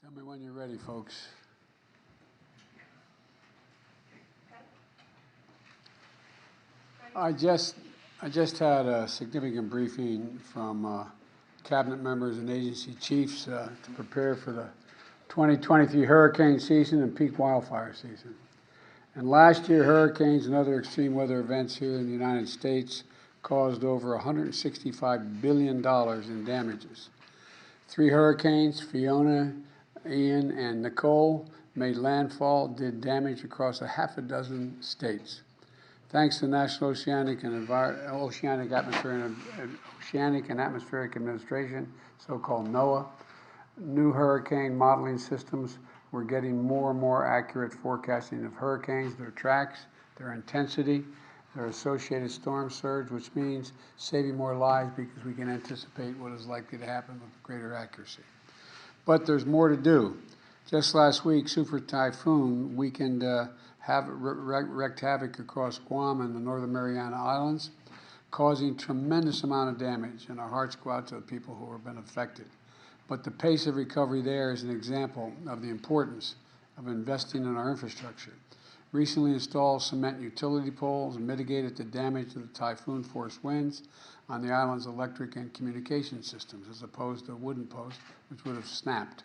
Tell me when you're ready, folks. I just had a significant briefing from cabinet members and agency chiefs to prepare for the 2023 hurricane season and peak wildfire season. And last year, hurricanes and other extreme weather events here in the United States caused over $165 billion in damages. 3 hurricanes, Fiona, Ian, and Nicole, made landfall, did damage across a half a dozen states. Thanks to the National Oceanic and Atmospheric Administration, so-called NOAA, new hurricane modeling systems, we're getting more and more accurate forecasting of hurricanes, their tracks, their intensity, their associated storm surge, which means saving more lives because we can anticipate what is likely to happen with greater accuracy. But there's more to do. Just last week, Super Typhoon weakened wreaked havoc across Guam and the Northern Mariana Islands, causing tremendous amount of damage, and our hearts go out to the people who have been affected. But the pace of recovery there is an example of the importance of investing in our infrastructure. Recently installed cement utility poles mitigated the damage of the typhoon-force winds on the island's electric and communication systems, as opposed to wooden posts, which would have snapped.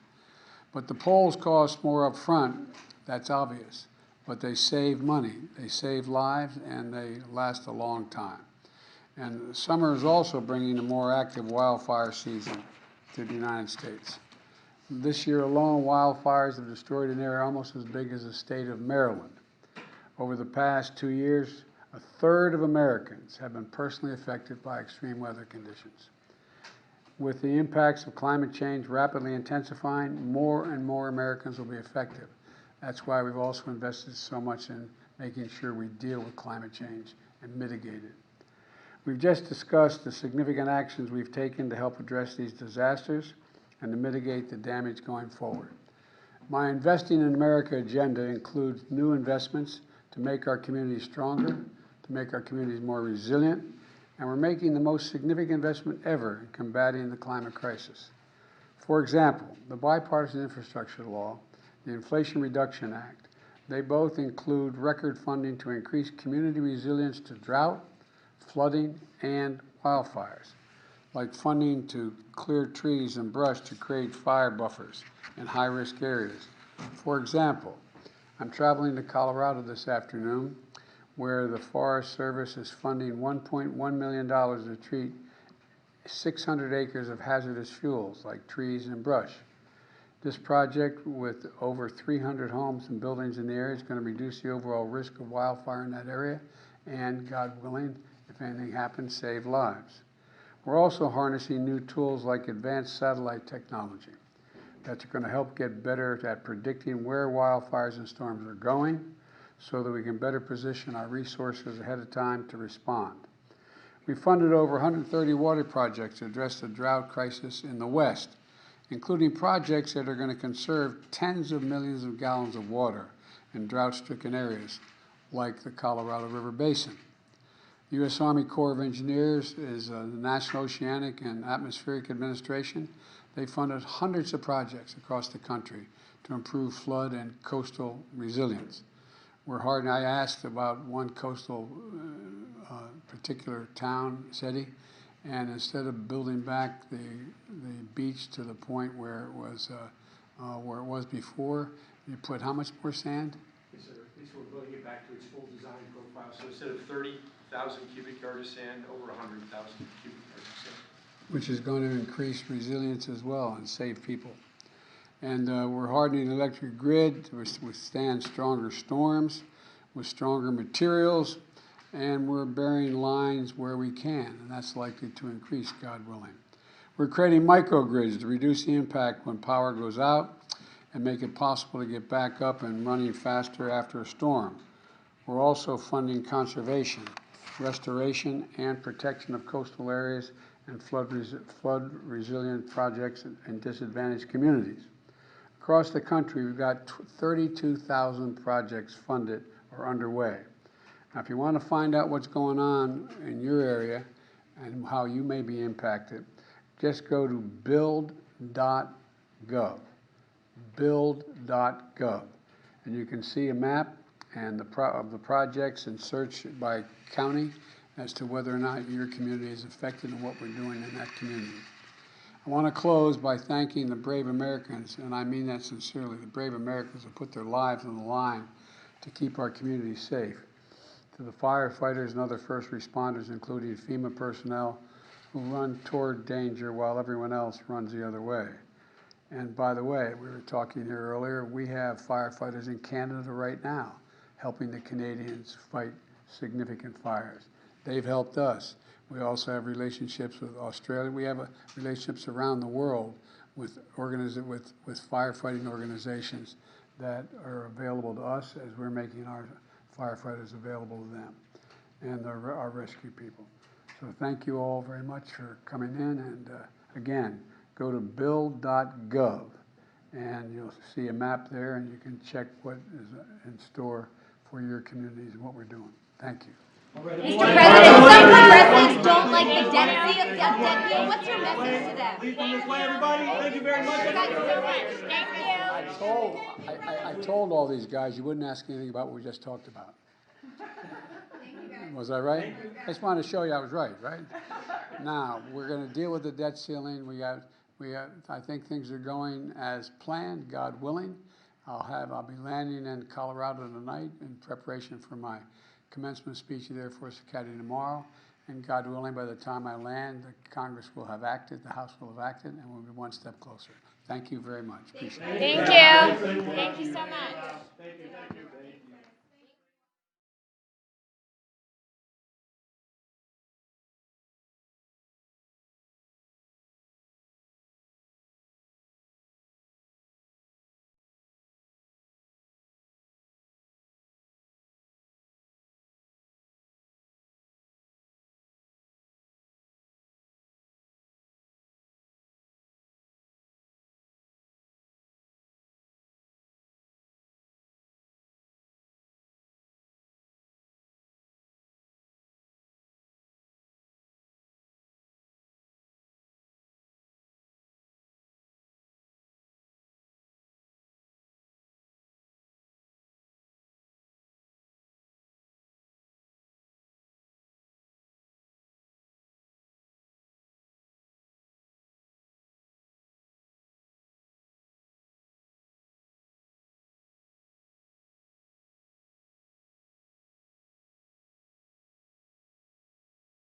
But the poles cost more up front, that's obvious, but they save money, they save lives, and they last a long time. And summer is also bringing a more active wildfire season to the United States. This year alone, wildfires have destroyed an area almost as big as the state of Maryland. Over the past 2 years, 1/3 of Americans have been personally affected by extreme weather conditions. With the impacts of climate change rapidly intensifying, more and more Americans will be affected. That's why we've also invested so much in making sure we deal with climate change and mitigate it. We've just discussed the significant actions we've taken to help address these disasters and to mitigate the damage going forward. My Investing in America agenda includes new investments to make our communities stronger, to make our communities more resilient, and we're making the most significant investment ever in combating the climate crisis. For example, the Bipartisan Infrastructure Law, the Inflation Reduction Act, they both include record funding to increase community resilience to drought, flooding, and wildfires, like funding to clear trees and brush to create fire buffers in high-risk areas. For example, I'm traveling to Colorado this afternoon, where the Forest Service is funding $1.1 million to treat 600 acres of hazardous fuels like trees and brush. This project, with over 300 homes and buildings in the area, is going to reduce the overall risk of wildfire in that area and, God willing, if anything happens, save lives. We're also harnessing new tools like advanced satellite technology that's going to help get better at predicting where wildfires and storms are going so that we can better position our resources ahead of time to respond. We funded over 130 water projects to address the drought crisis in the West, including projects that are going to conserve tens of millions of gallons of water in drought-stricken areas like the Colorado River Basin. The U.S. Army Corps of Engineers is the National Oceanic and Atmospheric Administration. They funded hundreds of projects across the country to improve flood and coastal resilience. I asked about one coastal particular town, city, and instead of building back the beach to the point where it was before, you put how much more sand? Yes, sir. We're building it back to its full design profile. So instead of 30,000 cubic yards of sand, over 100,000 cubic yards of sand. Which is going to increase resilience as well and save people. And we're hardening the electric grid to withstand stronger storms with stronger materials, and we're burying lines where we can, and that's likely to increase, God willing. We're creating microgrids to reduce the impact when power goes out and make it possible to get back up and running faster after a storm. We're also funding conservation, restoration, and protection of coastal areas and flood-resilient projects in disadvantaged communities. Across the country, we've got 32,000 projects funded or underway. Now, if you want to find out what's going on in your area and how you may be impacted, just go to build.gov. build.gov. And you can see a map and of the projects and search by county as to whether or not your community is affected and what we're doing in that community. I want to close by thanking the brave Americans, and I mean that sincerely, the brave Americans who put their lives on the line to keep our community safe. To the firefighters and other first responders, including FEMA personnel, who run toward danger while everyone else runs the other way. And by the way, we were talking here earlier, we have firefighters in Canada right now helping the Canadians fight significant fires. They've helped us. We also have relationships with Australia. We have relationships around the world with firefighting organizations that are available to us as we're making our firefighters available to them and our rescue people. So thank you all very much for coming in, and again, go to build.gov and you'll see a map there and you can check what is in store for your communities and what we're doing. Thank you. Mr. President, some progressives don't like the debt deal. What's your message to them? Please come this way, everybody. Thank you very much. I told all these guys you wouldn't ask anything about what we just talked about. Was I right? I just wanted to show you I was right? Now, we're going to deal with the debt ceiling. I think things are going as planned, God willing. I'll be landing in Colorado tonight in preparation for my commencement speech at Air Force Academy tomorrow. And God willing, by the time I land, the Congress will have acted, the House will have acted, and we'll be one step closer. Thank you very much. Appreciate it. Thank you. Thank you so much. Thank you.